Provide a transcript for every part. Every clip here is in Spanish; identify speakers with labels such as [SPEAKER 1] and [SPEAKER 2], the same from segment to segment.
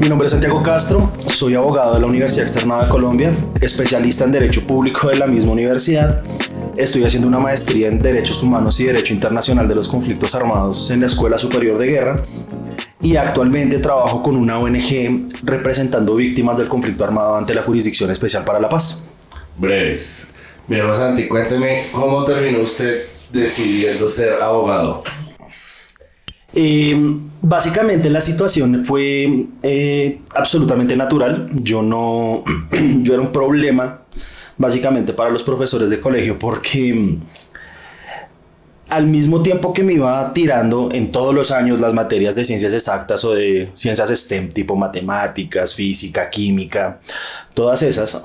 [SPEAKER 1] Mi nombre es Santiago Castro, soy abogado de la Universidad Externada de Colombia, especialista en Derecho Público de la misma universidad. Estoy haciendo una maestría en Derechos Humanos y Derecho Internacional de los Conflictos Armados en la Escuela Superior de Guerra y actualmente trabajo con una ONG representando víctimas del conflicto armado ante la Jurisdicción Especial para la Paz.
[SPEAKER 2] Breves. Viejo Santi, cuénteme, ¿cómo terminó usted decidiendo ser abogado?
[SPEAKER 1] Básicamente la situación fue absolutamente natural. Yo era un problema básicamente para los profesores de colegio porque al mismo tiempo que me iba tirando en todos los años las materias de ciencias exactas o de ciencias STEM tipo matemáticas, física, química, todas esas,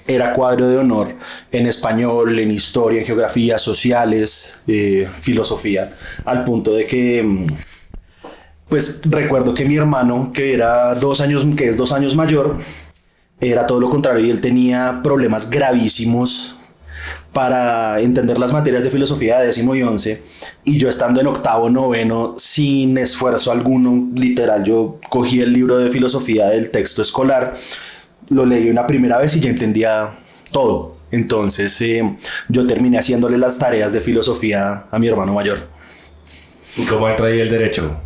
[SPEAKER 1] era cuadro de honor en español, en historia, en geografía, sociales, filosofía, al punto de que pues recuerdo que mi hermano, que es 2 años mayor, era todo lo contrario y él tenía problemas gravísimos para entender las materias de filosofía de 10º y 11, y yo estando en 8º, 9º, sin esfuerzo alguno, literal, yo cogí el libro de filosofía del texto escolar, lo leí una primera vez y ya entendía todo. Entonces yo terminé haciéndole las tareas de filosofía a mi hermano mayor.
[SPEAKER 2] ¿Y cómo entra ahí el derecho?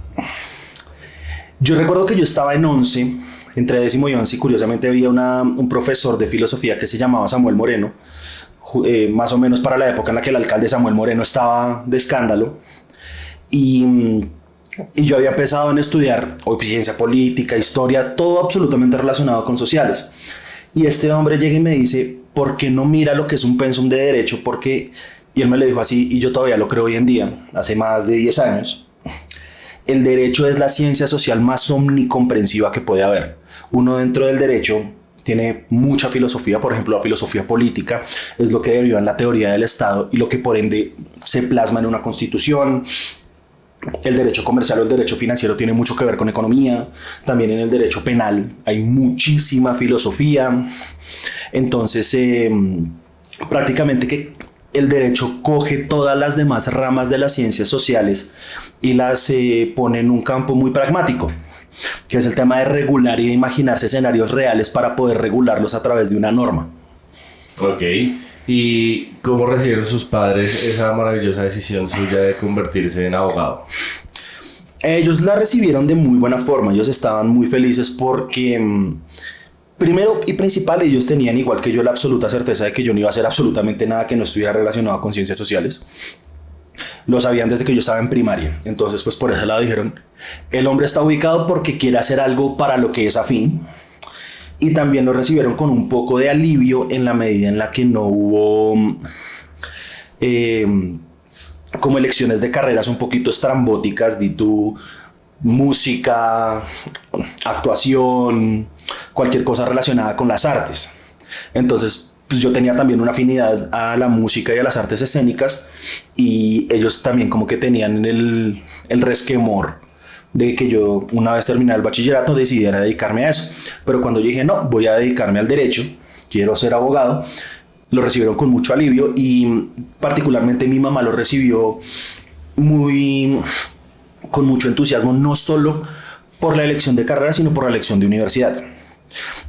[SPEAKER 1] Yo recuerdo que yo estaba en 11, entre 10º y 11, y curiosamente había un profesor de filosofía que se llamaba Samuel Moreno, más o menos para la época en la que el alcalde Samuel Moreno estaba de escándalo, y yo había empezado en estudiar ciencia política, historia, todo absolutamente relacionado con sociales. Y este hombre llega y me dice, ¿por qué no mira lo que es un pensum de derecho? Y él me lo dijo así, y yo todavía lo creo hoy en día, hace más de 10 años. El derecho es la ciencia social más omnicomprensiva que puede haber. Uno dentro del derecho tiene mucha filosofía, por ejemplo, la filosofía política es lo que deriva en la teoría del Estado y lo que por ende se plasma en una constitución. El derecho comercial o el derecho financiero tiene mucho que ver con economía. También en el derecho penal hay muchísima filosofía. Entonces, prácticamente que el derecho coge todas las demás ramas de las ciencias sociales y las pone en un campo muy pragmático, que es el tema de regular y de imaginarse escenarios reales para poder regularlos a través de una norma.
[SPEAKER 2] Ok. ¿Y cómo recibieron sus padres esa maravillosa decisión suya de convertirse en abogado?
[SPEAKER 1] Ellos la recibieron de muy buena forma. Ellos estaban muy felices porque, primero y principal, ellos tenían, igual que yo, la absoluta certeza de que yo no iba a hacer absolutamente nada que no estuviera relacionado con ciencias sociales. Lo sabían desde que yo estaba en primaria. Entonces, pues por ese lado dijeron, el hombre está ubicado porque quiere hacer algo para lo que es afín. Y también lo recibieron con un poco de alivio en la medida en la que no hubo como elecciones de carreras un poquito estrambóticas, di tú, música, actuación, cualquier cosa relacionada con las artes. Entonces, pues yo tenía también una afinidad a la música y a las artes escénicas, y ellos también como que tenían el resquemor de que yo, una vez terminado el bachillerato, decidiera dedicarme a eso. Pero cuando yo dije, no, voy a dedicarme al derecho, quiero ser abogado, lo recibieron con mucho alivio, y particularmente mi mamá lo recibió con mucho entusiasmo, no solo por la elección de carrera, sino por la elección de universidad.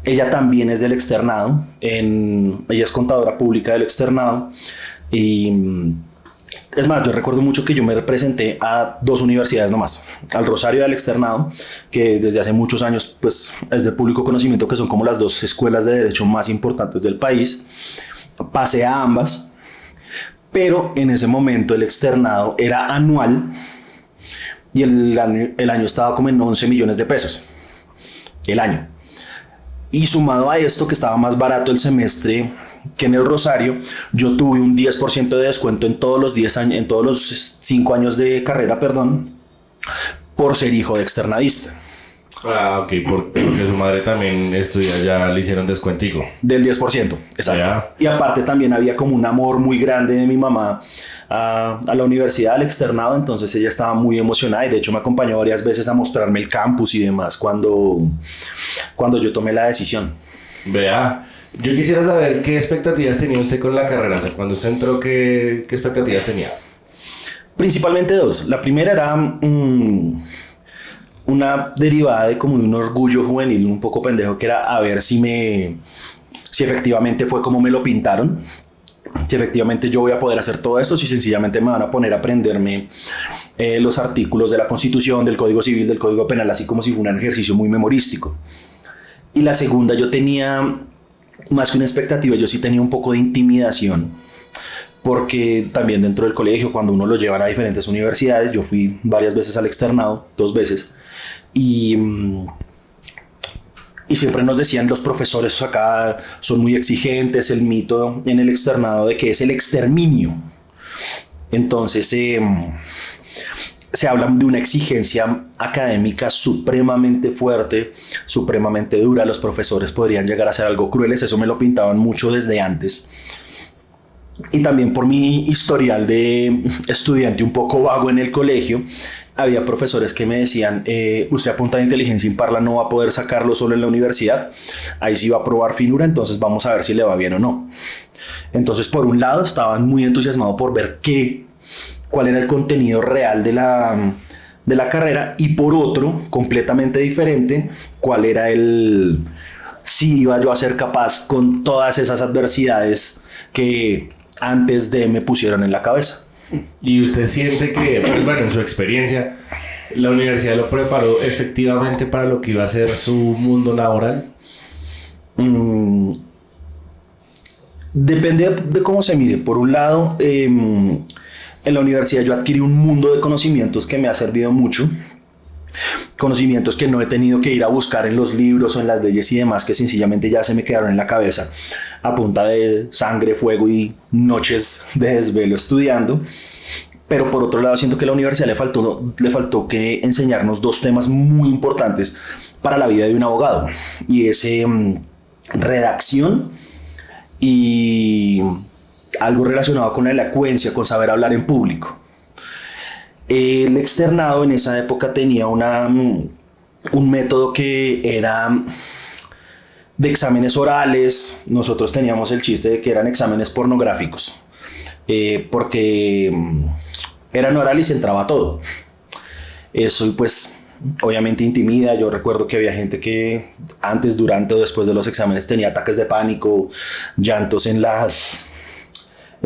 [SPEAKER 1] Ella también es del externado, ella es contadora pública del externado, y es más, yo recuerdo mucho que yo me representé a 2 universidades nomás, al Rosario y al externado, que desde hace muchos años pues es de público conocimiento que son como las 2 escuelas de derecho más importantes del país. Pasé a ambas, pero en ese momento el externado era anual y el año estaba como en 11 millones de pesos, el año. Y sumado a esto, que estaba más barato el semestre que en el Rosario, yo tuve un 10% de descuento en todos los 10 años, en todos los 5 años de carrera, por ser hijo de externadista.
[SPEAKER 2] Ah, ok, porque su madre también estudia, ya le hicieron descuentico.
[SPEAKER 1] Del 10%, exacto.
[SPEAKER 2] Ya.
[SPEAKER 1] Y aparte también había como un amor muy grande de mi mamá a la universidad, al externado, entonces ella estaba muy emocionada y de hecho me acompañó varias veces a mostrarme el campus y demás cuando yo tomé la decisión.
[SPEAKER 2] Vea, yo quisiera saber qué expectativas tenía usted con la carrera. O sea, cuando usted entró, ¿qué expectativas tenía?
[SPEAKER 1] Principalmente 2. La primera era una derivada de como de un orgullo juvenil un poco pendejo, que era a ver si efectivamente fue como me lo pintaron, si efectivamente yo voy a poder hacer todo esto, si sencillamente me van a poner a aprenderme los artículos de la Constitución, del Código Civil, del Código Penal, así como si fuera un ejercicio muy memorístico. Y la segunda, yo tenía más que una expectativa, yo sí tenía un poco de intimidación, porque también dentro del colegio, cuando uno lo llevan a diferentes universidades, yo fui varias veces al externado, 2 veces, y siempre nos decían los profesores acá son muy exigentes, el mito en el externado de que es el exterminio. Entonces se habla de una exigencia académica supremamente fuerte, supremamente dura. Los profesores podrían llegar a ser algo crueles, eso me lo pintaban mucho desde antes. Y también por mi historial de estudiante un poco vago en el colegio, había profesores que me decían, usted a punta de inteligencia imparla no va a poder sacarlo solo en la universidad, ahí sí va a probar finura, entonces vamos a ver si le va bien o no. Entonces, por un lado, estaban muy entusiasmados por ver cuál era el contenido real de la carrera, y por otro, completamente diferente, cuál era si iba yo a ser capaz con todas esas adversidades que antes de me pusieron en la cabeza.
[SPEAKER 2] ¿Y usted siente que, pues bueno, en su experiencia, la universidad lo preparó efectivamente para lo que iba a ser su mundo laboral?
[SPEAKER 1] Depende de cómo se mire. Por un lado, en la universidad yo adquirí un mundo de conocimientos que me ha servido mucho. Conocimientos que no he tenido que ir a buscar en los libros o en las leyes y demás, que sencillamente ya se me quedaron en la cabeza a punta de sangre, fuego y noches de desvelo estudiando. Pero por otro lado, siento que a la universidad le faltó que enseñarnos 2 temas muy importantes para la vida de un abogado, y es redacción y algo relacionado con la elocuencia, con saber hablar en público. El externado en esa época tenía un método que era de exámenes orales. Nosotros teníamos el chiste de que eran exámenes pornográficos, porque eran orales y se entraba todo. Eso pues obviamente intimida. Yo recuerdo que había gente que antes, durante o después de los exámenes tenía ataques de pánico, llantos en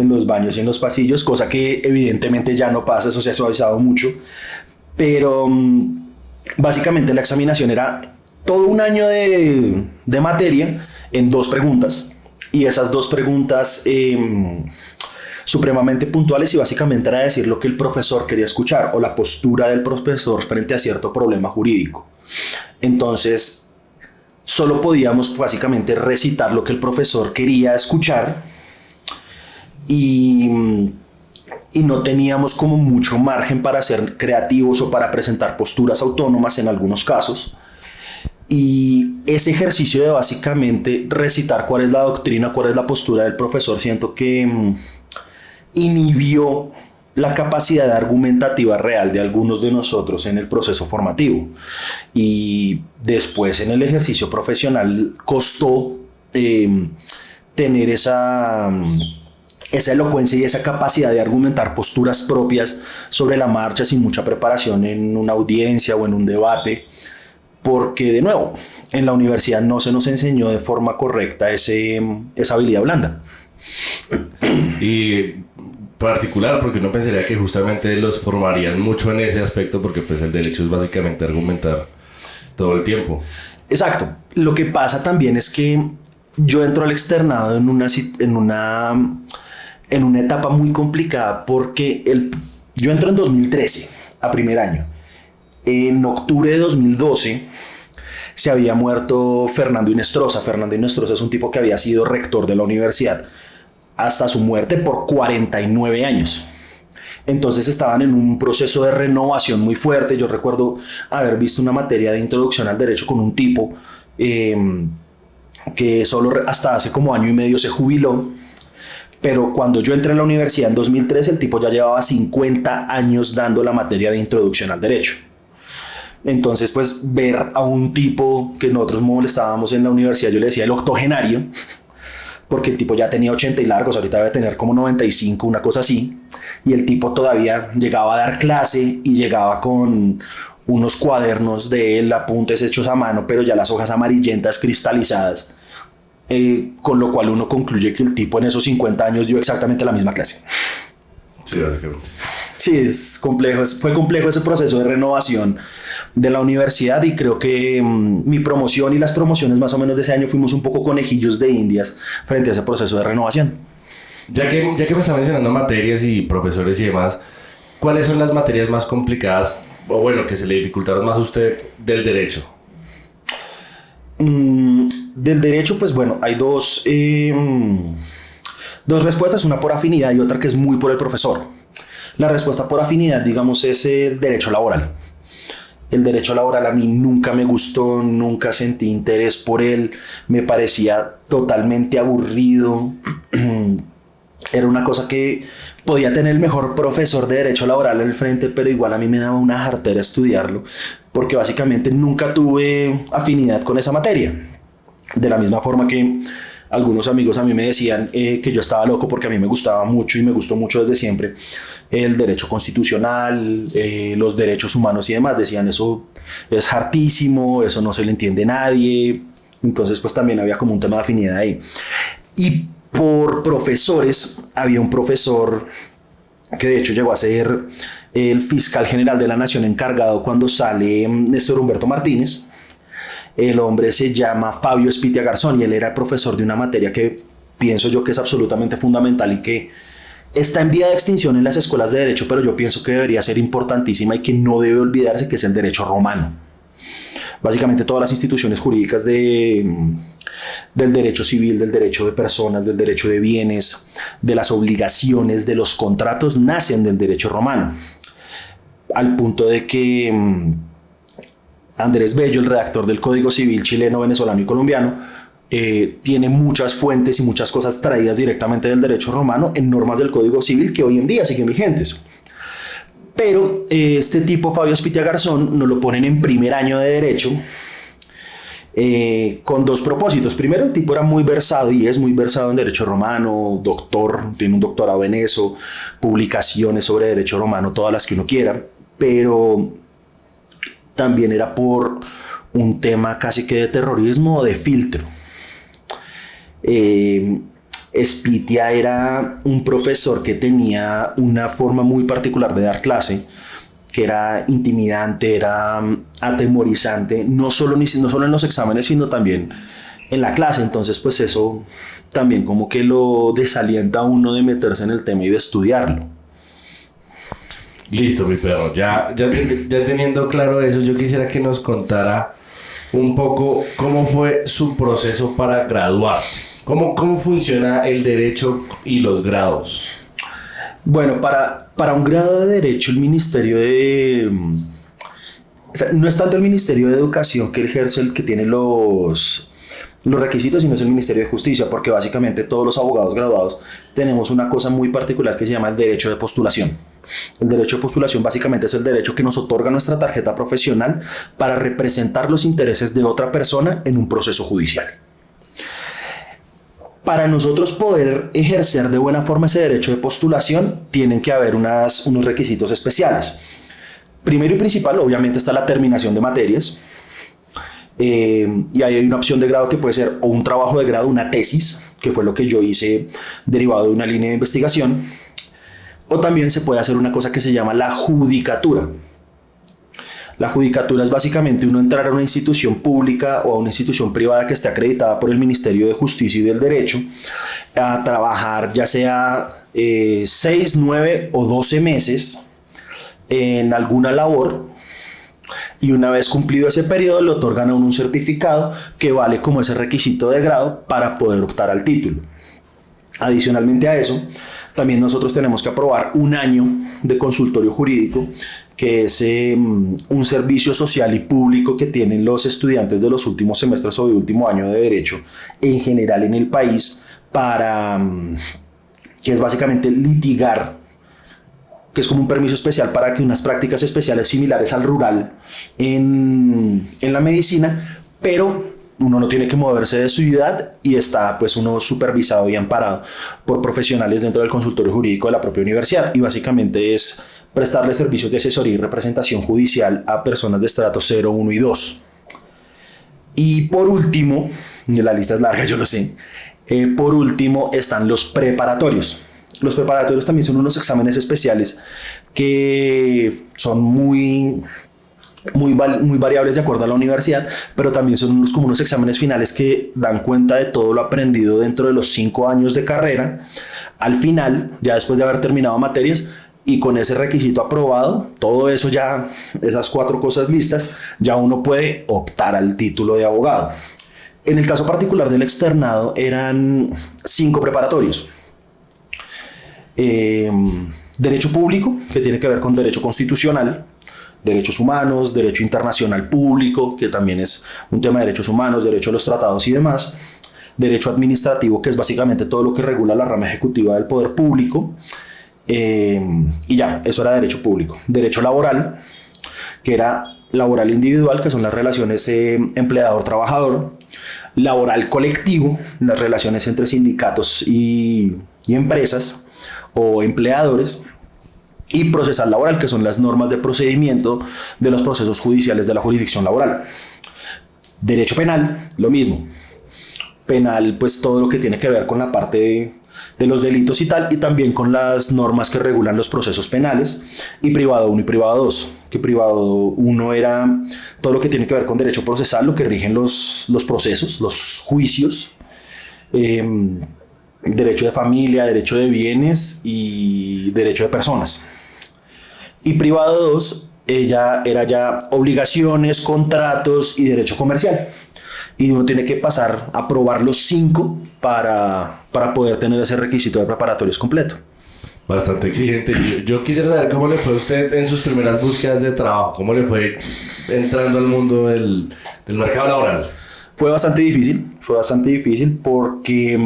[SPEAKER 1] los baños y en los pasillos, cosa que evidentemente ya no pasa, eso se ha suavizado mucho. Pero básicamente la examinación era todo un año de materia en 2 preguntas, y esas 2 preguntas supremamente puntuales, y básicamente era decir lo que el profesor quería escuchar o la postura del profesor frente a cierto problema jurídico. Entonces solo podíamos básicamente recitar lo que el profesor quería escuchar, y no teníamos como mucho margen para ser creativos o para presentar posturas autónomas en algunos casos. Y ese ejercicio de básicamente recitar cuál es la doctrina, cuál es la postura del profesor, siento que inhibió la capacidad argumentativa real de algunos de nosotros en el proceso formativo. Y después en el ejercicio profesional costó tener esa elocuencia y esa capacidad de argumentar posturas propias sobre la marcha sin mucha preparación en una audiencia o en un debate, porque de nuevo, en la universidad no se nos enseñó de forma correcta esa habilidad blanda.
[SPEAKER 2] Y particular, porque uno pensaría que justamente los formarían mucho en ese aspecto, porque pues el derecho es básicamente argumentar todo el tiempo.
[SPEAKER 1] Exacto. Lo que pasa también es que yo entro al externado en una etapa muy complicada, porque yo entro en 2013, a primer año. En octubre de 2012 se había muerto Fernando Inestrosa. Fernando Inestrosa es un tipo que había sido rector de la universidad hasta su muerte por 49 años. Entonces estaban en un proceso de renovación muy fuerte. Yo recuerdo haber visto una materia de introducción al derecho con un tipo que solo hasta hace como año y medio se jubiló. Pero cuando yo entré en la universidad en 2013, el tipo ya llevaba 50 años dando la materia de introducción al derecho. Entonces, pues, ver a un tipo que nosotros molestábamos en la universidad, yo le decía el octogenario, porque el tipo ya tenía 80 y largos, ahorita debe tener como 95, una cosa así, y el tipo todavía llegaba a dar clase y llegaba con unos cuadernos de él, apuntes hechos a mano, pero ya las hojas amarillentas cristalizadas, con lo cual uno concluye que el tipo en esos 50 años dio exactamente la misma clase.
[SPEAKER 2] Sí, básicamente.
[SPEAKER 1] Sí, es complejo, fue complejo ese proceso de renovación de la universidad, y creo que mi promoción y las promociones más o menos de ese año fuimos un poco conejillos de indias frente a ese proceso de renovación.
[SPEAKER 2] Ya que me está mencionando materias y profesores y demás, ¿cuáles son las materias más complicadas, o bueno, que se le dificultaron más a usted del derecho?
[SPEAKER 1] Del derecho, pues bueno, hay dos respuestas, una por afinidad y otra que es muy por el profesor. La respuesta por afinidad, digamos, es el derecho laboral. El derecho laboral a mí nunca me gustó, nunca sentí interés por él, me parecía totalmente aburrido. Era una cosa que podía tener el mejor profesor de derecho laboral al frente, pero igual a mí me daba una jartera estudiarlo, porque básicamente nunca tuve afinidad con esa materia. De la misma forma que algunos amigos a mí me decían que yo estaba loco, porque a mí me gustaba mucho y me gustó mucho desde siempre el derecho constitucional, los derechos humanos y demás. Decían, eso es hartísimo, eso no se le entiende a nadie. Entonces pues también había como un tema de afinidad ahí. Y por profesores, había un profesor que de hecho llegó a ser el fiscal general de la Nación encargado cuando sale Néstor Humberto Martínez. El hombre se llama Fabio Espitia Garzón y él era profesor de una materia que pienso yo que es absolutamente fundamental y que está en vía de extinción en las escuelas de derecho, pero yo pienso que debería ser importantísima y que no debe olvidarse, que es el derecho romano. Básicamente todas las instituciones jurídicas del derecho civil, del derecho de personas, del derecho de bienes, de las obligaciones, de los contratos, nacen del derecho romano. Al punto de que Andrés Bello, el redactor del Código Civil chileno, venezolano y colombiano, tiene muchas fuentes y muchas cosas traídas directamente del derecho romano en normas del Código Civil que hoy en día siguen vigentes. Pero este tipo, Fabio Espitia Garzón, nos lo ponen en primer año de derecho con dos propósitos. Primero, el tipo era muy versado y es muy versado en derecho romano, doctor, tiene un doctorado en eso, publicaciones sobre derecho romano, todas las que uno quiera, pero también era por un tema casi que de terrorismo o de filtro. Espitia era un profesor que tenía una forma muy particular de dar clase, que era intimidante, era atemorizante, no solo en los exámenes, sino también en la clase. Entonces, pues eso también como que lo desalienta a uno de meterse en el tema y de estudiarlo.
[SPEAKER 2] Listo, mi perro. Ya teniendo claro eso, yo quisiera que nos contara un poco cómo fue su proceso para graduarse. ¿Cómo funciona el derecho y los grados?
[SPEAKER 1] Bueno, para un grado de derecho, el Ministerio de... O sea, no es tanto el Ministerio de Educación que ejerce el que tiene los requisitos, sino es el Ministerio de Justicia, porque básicamente todos los abogados graduados tenemos una cosa muy particular que se llama el derecho de postulación. El derecho de postulación básicamente es el derecho que nos otorga nuestra tarjeta profesional para representar los intereses de otra persona en un proceso judicial. Para nosotros poder ejercer de buena forma ese derecho de postulación, tienen que haber unos requisitos especiales. Primero y principal, obviamente, está la terminación de materias. Y ahí hay una opción de grado que puede ser o un trabajo de grado, una tesis, que fue lo que yo hice derivado de una línea de investigación, o también se puede hacer una cosa que se llama la judicatura. La judicatura es básicamente uno entrar a una institución pública o a una institución privada que esté acreditada por el Ministerio de Justicia y del Derecho a trabajar ya sea 6, 9 o 12 meses en alguna labor, y una vez cumplido ese periodo le otorgan a uno un certificado que vale como ese requisito de grado para poder optar al título. Adicionalmente a eso, también nosotros tenemos que aprobar un año de consultorio jurídico, que es un servicio social y público que tienen los estudiantes de los últimos semestres o de último año de derecho en general en el país, que es básicamente litigar, que es como un permiso especial para que unas prácticas especiales similares al rural en la medicina, pero uno no tiene que moverse de su ciudad y está pues uno supervisado y amparado por profesionales dentro del consultorio jurídico de la propia universidad, y básicamente es prestarle servicios de asesoría y representación judicial a personas de estrato 0, 1 y 2. Y por último, la lista es larga, yo lo sé, por último están los preparatorios. Los preparatorios también son unos exámenes especiales que son muy variables de acuerdo a la universidad, pero también son como unos exámenes finales que dan cuenta de todo lo aprendido dentro de los 5 años de carrera. Al final, ya después de haber terminado materias y con ese requisito aprobado, todo eso ya, esas 4 cosas listas, ya uno puede optar al título de abogado. En el caso particular del externado eran 5 preparatorios. Derecho público, que tiene que ver con derecho constitucional, derechos humanos, derecho internacional público, que también es un tema de derechos humanos, derecho a los tratados y demás, derecho administrativo, que es básicamente todo lo que regula la rama ejecutiva del poder público, y ya, eso era derecho público. Derecho laboral, que era laboral individual, que son las relaciones empleador-trabajador, laboral colectivo, las relaciones entre sindicatos y empresas o empleadores, y procesal laboral, que son las normas de procedimiento de los procesos judiciales de la jurisdicción laboral. Derecho penal, lo mismo. Penal, pues todo lo que tiene que ver con la parte de los delitos y tal, y también con las normas que regulan los procesos penales. Y privado 1 y privado 2, que privado 1 era todo lo que tiene que ver con derecho procesal, lo que rigen los procesos, los juicios, derecho de familia, derecho de bienes y derecho de personas. Y privado 2 era ya obligaciones, contratos y derecho comercial. Y uno tiene que pasar a probar los 5 para poder tener ese requisito de preparatorios completo.
[SPEAKER 2] Bastante exigente. Yo quisiera saber cómo le fue a usted en sus primeras búsquedas de trabajo. ¿Cómo le fue entrando al mundo del mercado laboral?
[SPEAKER 1] Fue bastante difícil porque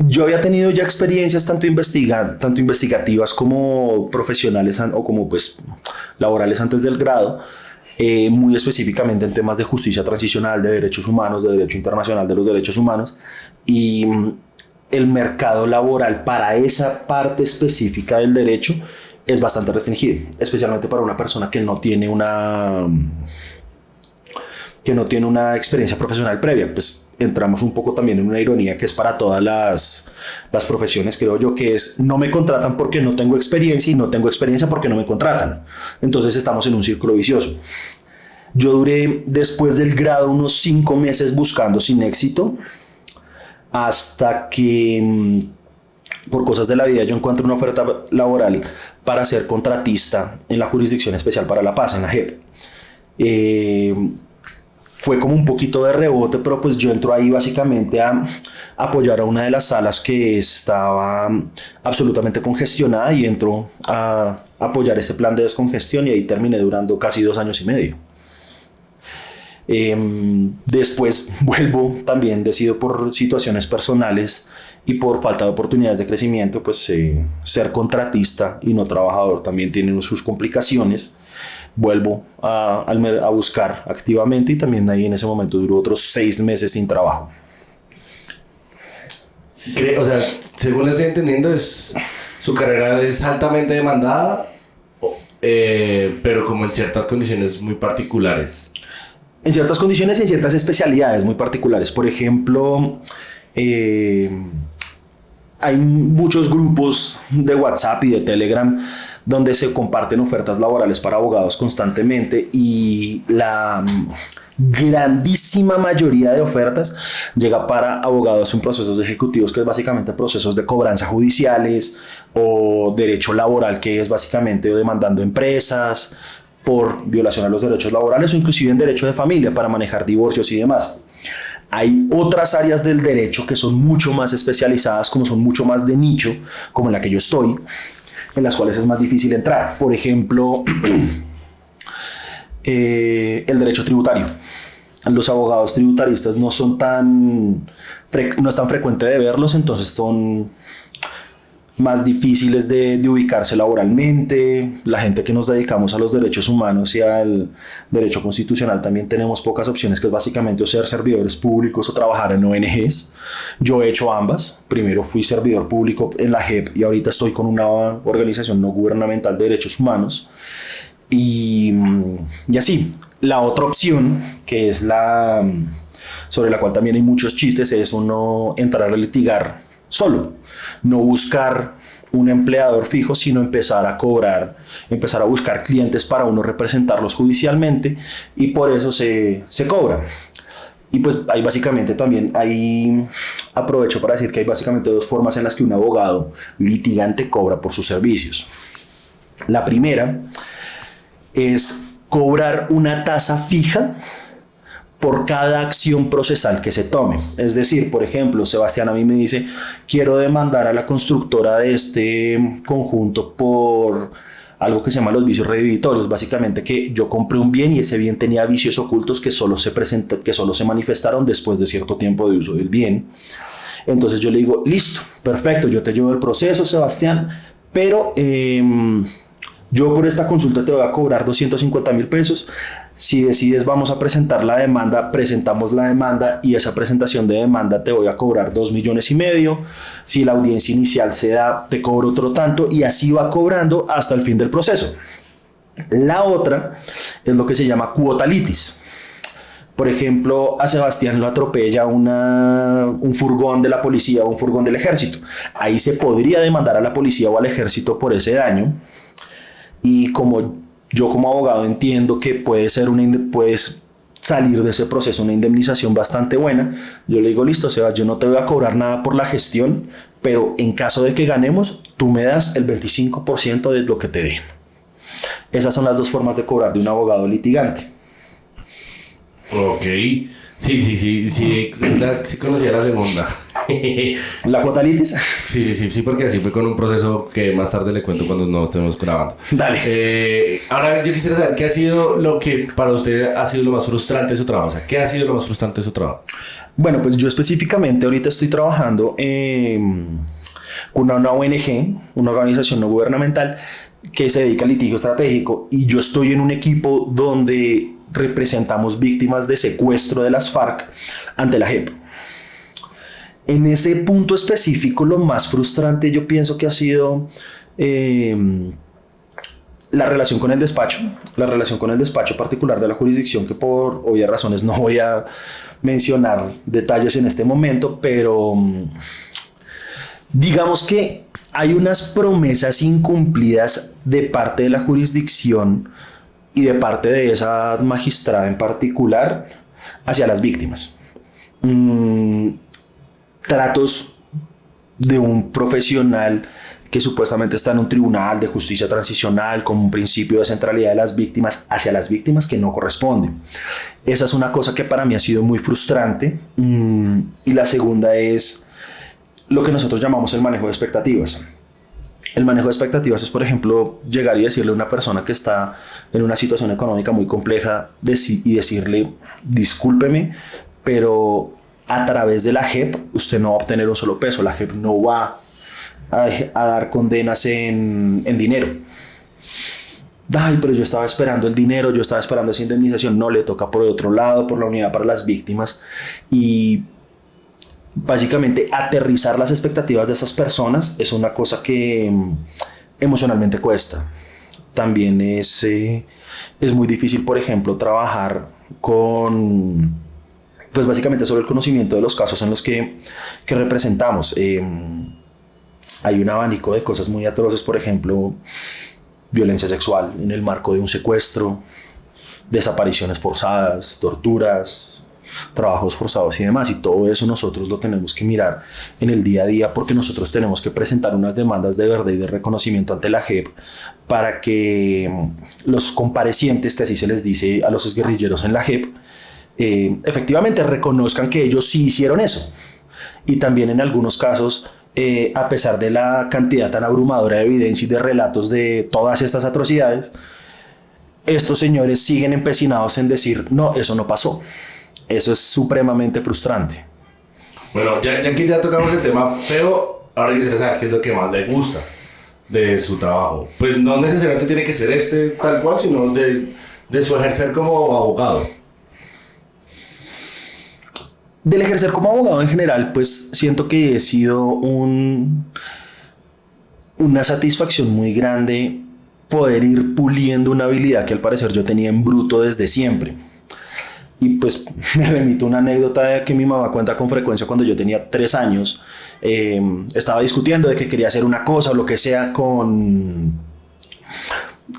[SPEAKER 1] yo había tenido ya experiencias tanto investigativas como profesionales o como pues laborales antes del grado, muy específicamente en temas de justicia transicional, de derechos humanos, de derecho internacional de los derechos humanos, y el mercado laboral para esa parte específica del derecho es bastante restringido, especialmente para una persona que no tiene una experiencia profesional previa. Pues entramos un poco también en una ironía que es para todas las profesiones, creo yo, que es: no me contratan porque no tengo experiencia y no tengo experiencia porque no me contratan. Entonces estamos en un círculo vicioso. Yo duré después del grado unos 5 meses buscando sin éxito, hasta que por cosas de la vida yo encuentro una oferta laboral para ser contratista en la Jurisdicción Especial para la Paz, en la JEP. Fue como un poquito de rebote, pero pues yo entro ahí básicamente a apoyar a una de las salas que estaba absolutamente congestionada, y entro a apoyar ese plan de descongestión, y ahí terminé durando casi 2 años y medio. Después vuelvo, también decido por situaciones personales y por falta de oportunidades de crecimiento, pues ser contratista y no trabajador también tiene sus complicaciones. Vuelvo a buscar activamente, y también ahí en ese momento duró otros 6 meses sin trabajo.
[SPEAKER 2] O sea, según le estoy entendiendo, su carrera es altamente demandada, pero como en ciertas condiciones muy particulares.
[SPEAKER 1] En ciertas condiciones y en ciertas especialidades muy particulares. Por ejemplo, hay muchos grupos de WhatsApp y de Telegram donde se comparten ofertas laborales para abogados constantemente, y la grandísima mayoría de ofertas llega para abogados en procesos ejecutivos, que es básicamente procesos de cobranza judiciales, o derecho laboral, que es básicamente demandando empresas por violación a los derechos laborales, o inclusive en derecho de familia para manejar divorcios y demás. Hay otras áreas del derecho que son mucho más especializadas, como son mucho más de nicho, como en la que yo estoy, en las cuales es más difícil entrar. Por ejemplo, el derecho tributario. Los abogados tributaristas no es tan frecuente de verlos, entonces más difíciles de ubicarse laboralmente. La gente que nos dedicamos a los derechos humanos y al derecho constitucional también tenemos pocas opciones, que es básicamente o ser servidores públicos o trabajar en ONGs. Yo he hecho ambas. Primero fui servidor público en la JEP y ahorita estoy con una organización no gubernamental de derechos humanos. Y así, la otra opción, que es la sobre la cual también hay muchos chistes, es uno entrar a litigar solo, no buscar un empleador fijo, sino empezar a cobrar, empezar a buscar clientes para uno representarlos judicialmente, y por eso se cobra. Y pues ahí básicamente también, ahí aprovecho para decir que hay básicamente dos formas en las que un abogado litigante cobra por sus servicios. La primera es cobrar una tasa fija por cada acción procesal que se tome. Es decir, por ejemplo, Sebastián a mí me dice, quiero demandar a la constructora de este conjunto por algo que se llama los vicios redhibitorios. Básicamente que yo compré un bien y ese bien tenía vicios ocultos que solo se manifestaron después de cierto tiempo de uso del bien. Entonces yo le digo, listo, perfecto, yo te llevo el proceso, Sebastián, pero yo por esta consulta te voy a cobrar 250,000 pesos. Si decides, vamos a presentar la demanda, presentamos la demanda y esa presentación de demanda te voy a cobrar 2,5 millones. Si la audiencia inicial se da, te cobro otro tanto, y así va cobrando hasta el fin del proceso. La otra es lo que se llama cuota litis. Por ejemplo, a Sebastián lo atropella un furgón de la policía o un furgón del ejército. Ahí se podría demandar a la policía o al ejército por ese daño. Y como yo como abogado entiendo que puedes salir de ese proceso una indemnización bastante buena, yo le digo, listo, Sebas, yo no te voy a cobrar nada por la gestión, pero en caso de que ganemos, tú me das el 25% de lo que te dé. Esas son las dos formas de cobrar de un abogado litigante.
[SPEAKER 2] Ok. Sí, conocía la segunda.
[SPEAKER 1] ¿La cuota litis?
[SPEAKER 2] Sí, porque así fue con un proceso que más tarde le cuento cuando nos estemos grabando.
[SPEAKER 1] Dale.
[SPEAKER 2] Ahora yo quisiera saber qué ha sido lo que para usted ha sido lo más frustrante de su trabajo. O sea, ¿qué ha sido lo más frustrante de su trabajo?
[SPEAKER 1] Bueno, pues yo específicamente ahorita estoy trabajando con una ONG, una organización no gubernamental que se dedica al litigio estratégico, y yo estoy en un equipo donde representamos víctimas de secuestro de las FARC ante la JEP. En ese punto específico, lo más frustrante yo pienso que ha sido la relación con el despacho particular de la jurisdicción, que por obvias razones no voy a mencionar detalles en este momento, pero digamos que hay unas promesas incumplidas de parte de la jurisdicción y de parte de esa magistrada en particular hacia las víctimas. Tratos de un profesional que supuestamente está en un tribunal de justicia transicional con un principio de centralidad de las víctimas hacia las víctimas que no corresponde. Esa es una cosa que para mí ha sido muy frustrante. Y la segunda es lo que nosotros llamamos el manejo de expectativas. El manejo de expectativas es, por ejemplo, llegar y decirle a una persona que está en una situación económica muy compleja y decirle, discúlpeme, pero a través de la JEP usted no va a obtener un solo peso. La JEP no va a dar condenas en dinero. Ay, pero yo estaba esperando el dinero, yo estaba esperando esa indemnización. No, le toca por otro lado, por la unidad para las víctimas. Y básicamente aterrizar las expectativas de esas personas es una cosa que emocionalmente cuesta. También es muy difícil, por ejemplo, trabajar con, pues básicamente sobre el conocimiento de los casos en los que representamos. Hay un abanico de cosas muy atroces, por ejemplo, violencia sexual en el marco de un secuestro, desapariciones forzadas, torturas, trabajos forzados y demás, y todo eso nosotros lo tenemos que mirar en el día a día, porque nosotros tenemos que presentar unas demandas de verdad y de reconocimiento ante la JEP para que los comparecientes, que así se les dice a los exguerrilleros en la JEP, efectivamente reconozcan que ellos sí hicieron eso. Y también en algunos casos, a pesar de la cantidad tan abrumadora de evidencia y de relatos de todas estas atrocidades, estos señores siguen empecinados en decir, no, eso no pasó. Eso es supremamente frustrante.
[SPEAKER 2] Bueno, ya que ya tocamos el tema feo, ahora quisiera saber qué es lo que más le gusta de su trabajo. Pues no necesariamente tiene que ser tal cual, sino de su ejercer como abogado.
[SPEAKER 1] Del ejercer como abogado en general, pues siento que he sido una satisfacción muy grande poder ir puliendo una habilidad que al parecer yo tenía en bruto desde siempre. Y pues me remito a una anécdota que mi mamá cuenta con frecuencia cuando yo tenía 3 años. Estaba discutiendo de que quería hacer una cosa o lo que sea con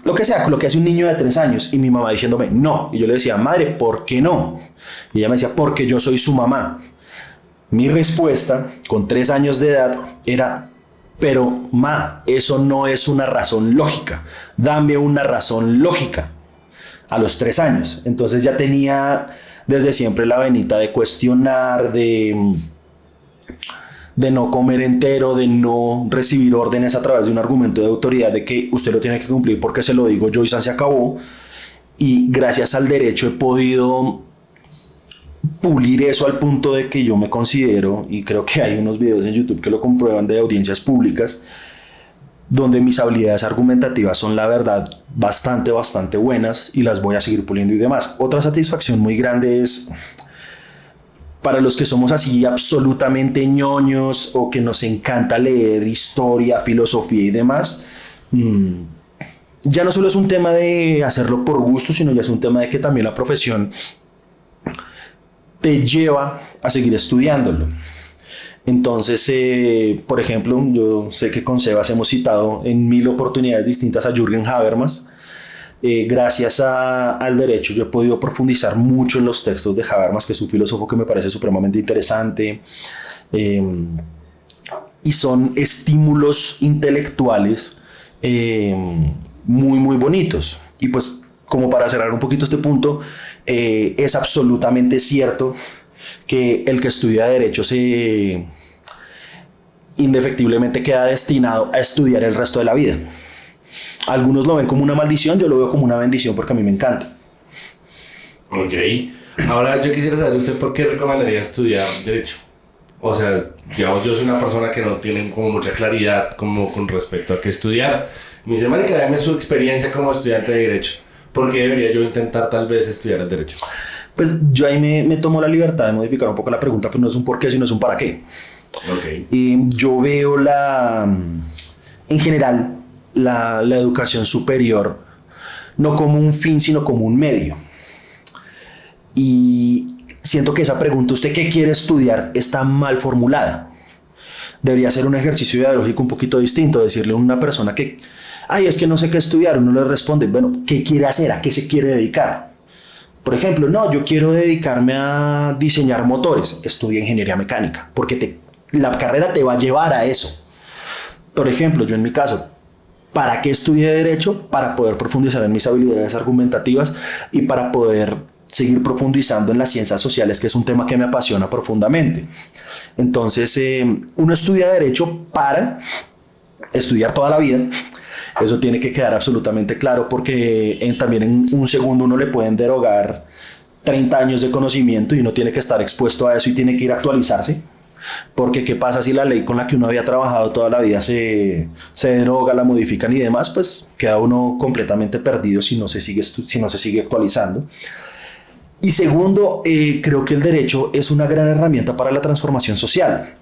[SPEAKER 1] lo que hace un niño de 3 años, y mi mamá diciéndome no, y yo le decía, madre, ¿por qué no? Y ella me decía, porque yo soy su mamá. Mi respuesta con 3 años de edad era, pero ma, eso no es una razón lógica, dame una razón lógica. A los 3 años, entonces ya tenía desde siempre la venita de cuestionar, de no comer entero, de no recibir órdenes a través de un argumento de autoridad de que usted lo tiene que cumplir porque se lo digo yo y se acabó. Y gracias al derecho he podido pulir eso al punto de que yo me considero, y creo que hay unos videos en YouTube que lo comprueban, de audiencias públicas, donde mis habilidades argumentativas son, la verdad, bastante buenas, y las voy a seguir puliendo y demás. Otra satisfacción muy grande es, para los que somos así absolutamente ñoños o que nos encanta leer historia, filosofía y demás, ya no solo es un tema de hacerlo por gusto, sino ya es un tema de que también la profesión te lleva a seguir estudiándolo. Entonces, por ejemplo, yo sé que con Sebas hemos citado en 1000 oportunidades distintas a Jürgen Habermas. Gracias al derecho yo he podido profundizar mucho en los textos de Habermas, que es un filósofo que me parece supremamente interesante, y son estímulos intelectuales muy bonitos. Y pues, como para cerrar un poquito este punto, es absolutamente cierto que el que estudia derecho indefectiblemente queda destinado a estudiar el resto de la vida. Algunos lo ven como una maldición, yo lo veo como una bendición porque a mí me encanta.
[SPEAKER 2] Ok. Ahora yo quisiera saber usted por qué recomendaría estudiar derecho. O sea, digamos, yo soy una persona que no tiene como mucha claridad como con respecto a qué estudiar. Me dice, marica, dame su experiencia como estudiante de derecho. ¿Por qué debería yo intentar tal vez estudiar el derecho?
[SPEAKER 1] Pues yo ahí me tomo la libertad de modificar un poco la pregunta, pues no es un por qué, sino es un para qué.
[SPEAKER 2] Okay.
[SPEAKER 1] Yo veo en general la educación superior no como un fin, sino como un medio. Y siento que esa pregunta, ¿usted qué quiere estudiar?, está mal formulada. Debería ser un ejercicio ideológico un poquito distinto, decirle a una persona que, es que no sé qué estudiar, uno le responde, bueno, ¿qué quiere hacer? ¿A qué se quiere dedicar? Por ejemplo, no, yo quiero dedicarme a diseñar motores. Estudia ingeniería mecánica, porque la carrera te va a llevar a eso. Por ejemplo, yo en mi caso, ¿para qué estudié derecho? Para poder profundizar en mis habilidades argumentativas y para poder seguir profundizando en las ciencias sociales, que es un tema que me apasiona profundamente. Entonces, uno estudia derecho para estudiar toda la vida. Eso tiene que quedar absolutamente claro, porque también en un segundo uno le pueden derogar 30 años de conocimiento y uno tiene que estar expuesto a eso y tiene que ir a actualizarse. Porque ¿qué pasa si la ley con la que uno había trabajado toda la vida se deroga, la modifican y demás? Pues queda uno completamente perdido si no se sigue actualizando. Y segundo, creo que el derecho es una gran herramienta para la transformación social.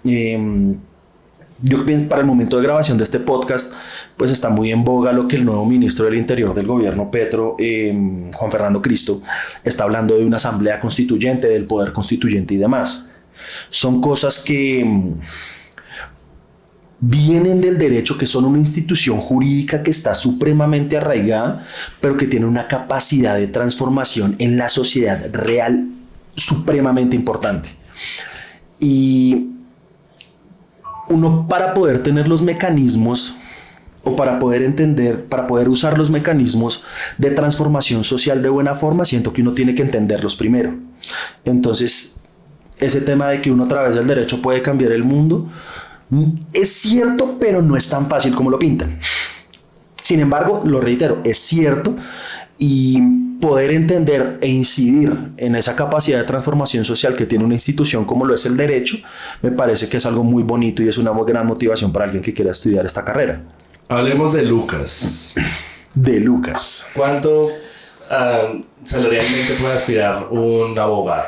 [SPEAKER 1] Yo pienso, para el momento de grabación de este podcast, pues está muy en boga lo que el nuevo ministro del Interior del gobierno Petro, Juan Fernando Cristo, está hablando de una asamblea constituyente, del poder constituyente y demás. Son cosas que vienen del derecho, que son una institución jurídica que está supremamente arraigada, pero que tiene una capacidad de transformación en la sociedad real supremamente importante. Y uno, para poder tener los mecanismos, o para poder entender, para poder usar los mecanismos de transformación social de buena forma, siento que uno tiene que entenderlos primero. Entonces, ese tema de que uno a través del derecho puede cambiar el mundo es cierto, pero no es tan fácil como lo pintan. Sin embargo, lo reitero, es cierto, y poder entender e incidir en esa capacidad de transformación social que tiene una institución como lo es el derecho, me parece que es algo muy bonito y es una muy gran motivación para alguien que quiera estudiar esta carrera.
[SPEAKER 2] Hablemos de Lucas.
[SPEAKER 1] De Lucas.
[SPEAKER 2] ¿Cuánto salarialmente puede aspirar un abogado?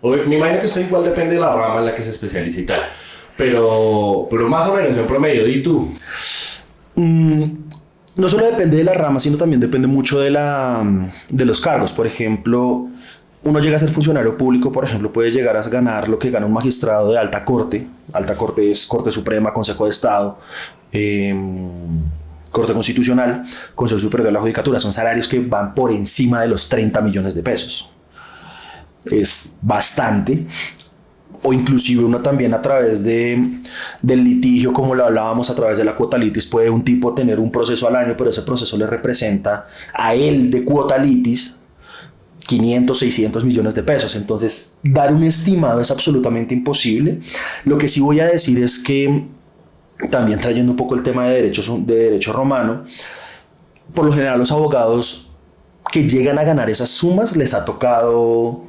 [SPEAKER 2] Me imagino que esto igual depende de la rama en la que se especialice y tal. Pero más o menos en promedio. ¿Y tú?
[SPEAKER 1] No solo depende de la rama, sino también depende mucho de los cargos. Por ejemplo, uno llega a ser funcionario público, por ejemplo, puede llegar a ganar lo que gana un magistrado de alta corte. Alta corte es Corte Suprema, Consejo de Estado, Corte Constitucional, Consejo Superior de la Judicatura. Son salarios que van por encima de los 30 millones de pesos. Es bastante. O inclusive uno también a través del litigio, como lo hablábamos, a través de la cuota litis, puede un tipo tener un proceso al año, pero ese proceso le representa a él de cuota litis 500, 600 millones de pesos. Entonces, dar un estimado es absolutamente imposible. Lo que sí voy a decir es que, también trayendo un poco el tema de derecho romano, por lo general los abogados que llegan a ganar esas sumas les ha tocado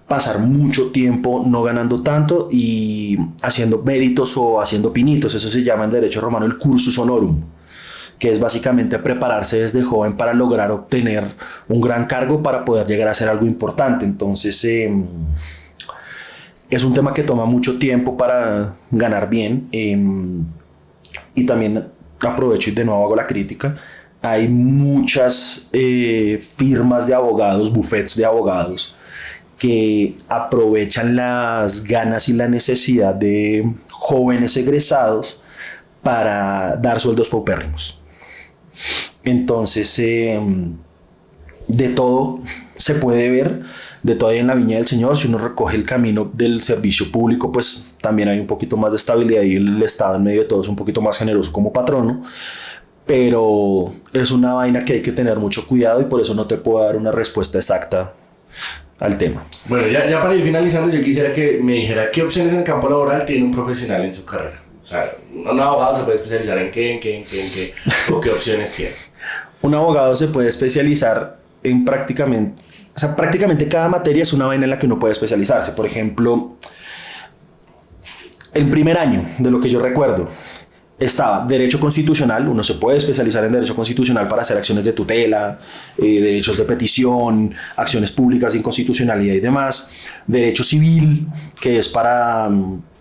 [SPEAKER 1] pasar mucho tiempo no ganando tanto y haciendo méritos o haciendo pinitos. Eso se llama en derecho romano el cursus honorum, que es básicamente prepararse desde joven para lograr obtener un gran cargo para poder llegar a ser algo importante. Entonces es un tema que toma mucho tiempo para ganar bien, y también aprovecho y de nuevo hago la crítica. Hay muchas firmas de abogados, bufetes de abogados, que aprovechan las ganas y la necesidad de jóvenes egresados para dar sueldos paupérrimos. Entonces, de todo se puede ver, de todo hay en la viña del Señor. Si uno recoge el camino del servicio público, pues también hay un poquito más de estabilidad y el Estado en medio de todo es un poquito más generoso como patrono. Pero es una vaina que hay que tener mucho cuidado y por eso no te puedo dar una respuesta exacta al tema.
[SPEAKER 2] Bueno, ya para ir finalizando, yo quisiera que me dijera qué opciones en el campo laboral tiene un profesional en su carrera. O sea, un abogado se puede especializar en qué o qué opciones tiene.
[SPEAKER 1] Un abogado se puede especializar en prácticamente cada materia es una vaina en la que uno puede especializarse. Por ejemplo, el primer año, de lo que yo recuerdo, estaba Derecho Constitucional. Uno se puede especializar en Derecho Constitucional para hacer acciones de tutela, derechos de petición, acciones públicas, inconstitucionalidad y demás. Derecho Civil, que es para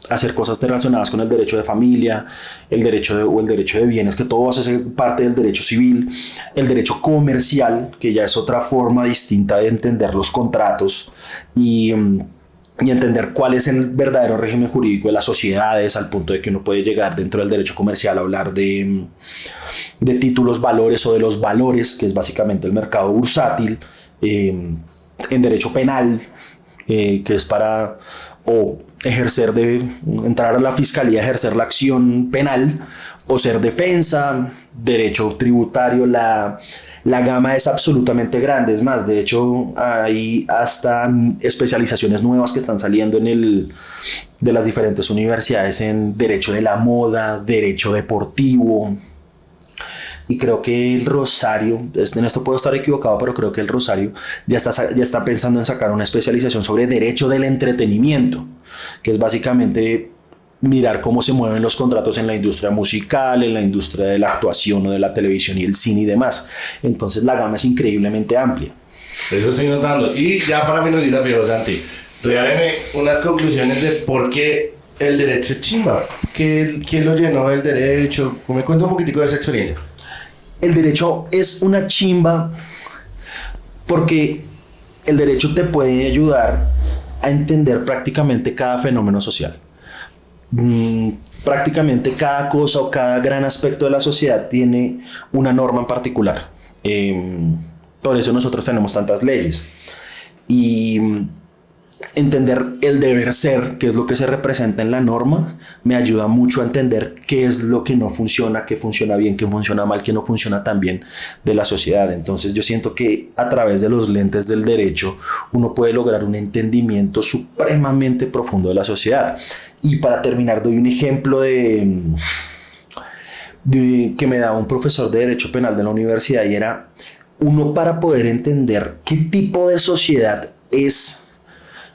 [SPEAKER 1] hacer cosas relacionadas con el derecho de familia, el derecho de bienes, que todo hace parte del derecho civil. El derecho comercial, que ya es otra forma distinta de entender los contratos y entender cuál es el verdadero régimen jurídico de las sociedades, al punto de que uno puede llegar dentro del derecho comercial a hablar de títulos valores o de los valores, que es básicamente el mercado bursátil. En derecho penal, que es para entrar a la fiscalía, ejercer la acción penal o ser defensa. Derecho tributario, la gama es absolutamente grande. Es más, de hecho, hay hasta especializaciones nuevas que están saliendo de las diferentes universidades en derecho de la moda, derecho deportivo. Y creo que el Rosario, en esto puedo estar equivocado, pero creo que el Rosario ya está pensando en sacar una especialización sobre derecho del entretenimiento, que es básicamente mirar cómo se mueven los contratos en la industria musical, en la industria de la actuación o de la televisión y el cine y demás. Entonces la gama es increíblemente amplia.
[SPEAKER 2] Eso estoy notando. Y ya para finalizar, Viejo Santi, regáleme unas conclusiones de por qué el derecho es chimba. ¿Quién lo llenó del derecho? Me cuenta un poquitico de esa experiencia.
[SPEAKER 1] El derecho es una chimba porque el derecho te puede ayudar a entender prácticamente cada fenómeno social. Prácticamente cada cosa o cada gran aspecto de la sociedad tiene una norma en particular. Por eso nosotros tenemos tantas leyes. Y entender el deber ser, que es lo que se representa en la norma, me ayuda mucho a entender qué es lo que no funciona, qué funciona bien, qué funciona mal, qué no funciona tan bien de la sociedad. Entonces yo siento que a través de los lentes del derecho uno puede lograr un entendimiento supremamente profundo de la sociedad. Y para terminar, doy un ejemplo que me daba un profesor de Derecho Penal de la universidad, y era uno para poder entender qué tipo de sociedad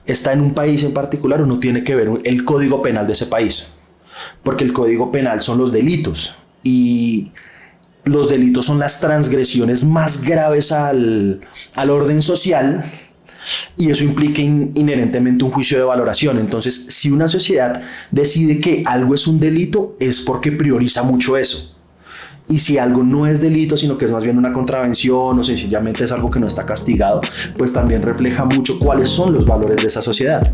[SPEAKER 1] está en un país en particular, uno tiene que ver el código penal de ese país, porque el código penal son los delitos y los delitos son las transgresiones más graves al orden social y eso implica inherentemente un juicio de valoración. Entonces, si una sociedad decide que algo es un delito, es porque prioriza mucho eso. Y si algo no es delito, sino que es más bien una contravención o sencillamente es algo que no está castigado, pues también refleja mucho cuáles son los valores de esa sociedad.